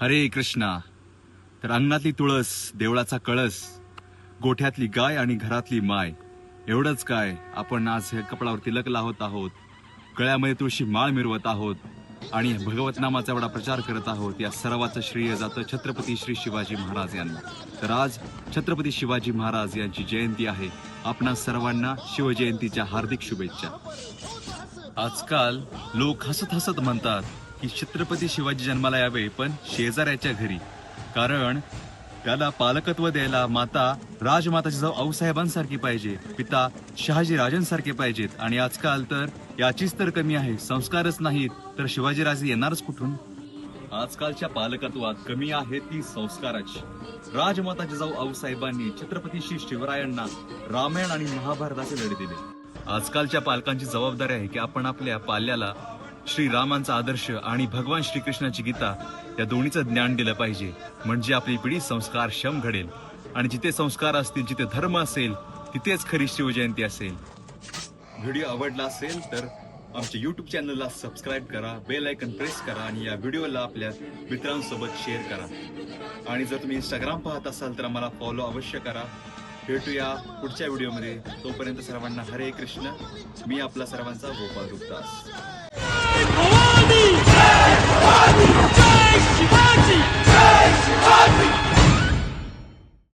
हरे कृष्णा. तर अंगणातली तुळस, देवळाचा कळस, गोठ्यातली गाय आणि घरातली माय, एवढंच काय आपण आज हे कपडावर तिलक लावत आहोत, गळ्यामध्ये तुळशी माळ मिरवत आहोत आणि भगवत नामाचा एवढा प्रचार करत आहोत. या सर्वाचं श्रेय जातं छत्रपती श्री शिवाजी महाराज यांना. तर आज छत्रपती शिवाजी महाराज यांची जयंती आहे. आपणा सर्वांना शिवजयंतीच्या हार्दिक शुभेच्छा. आजकाल लोक हसत हसत म्हणतात की छत्रपती शिवाजी जन्माला यावे पण शेजाऱ्याच्या घरी, कारण त्याला पालकत्व द्यायला माता राजमाता जिजाऊ आऊसाहेबांसारखी पाहिजे, पिता शहाजी राजांसारखे पाहिजेत. आणि आजकाल तर याचीच तर कमी आहे. संस्कारच नाहीत तर शिवाजीराजे येणारच कुठून? आजकालच्या पालकत्वात कमी आहे ती संस्काराची. राजमाता जिजाऊ आऊसाहेबांनी छत्रपती श्री शिवरायांना रामायण आणि महाभारताचे धडे दिले. आजकालच्या पालकांची जबाबदारी आहे की आपण आपल्या पाल्याला श्रीरामांचा आदर्श आणि भगवान श्रीकृष्णाची गीता या दोन्हीचं ज्ञान दिलं पाहिजे, म्हणजे आपली पिढी संस्कारक्षम घडेल. आणि जिथे संस्कार असतील, जिथे धर्म असेल, तिथेच खरी शिवजयंती असेल. व्हिडिओ आवडला असेल तर आमच्या YouTube चॅनलला सबस्क्राईब करा, बेल आयकन प्रेस करा आणि या व्हिडिओला आपल्या मित्रांसोबत शेअर करा. आणि जर तुम्ही Instagram पाहत असाल तर आम्हाला फॉलो अवश्य करा. भेटूया पुढच्या व्हिडिओमध्ये. तोपर्यंत सर्वांना हरे कृष्ण. मी आपला सर्वांचा गोपाल गुप्तास. भवानी जय भवानी जय शिवाजी जय शिवाजी.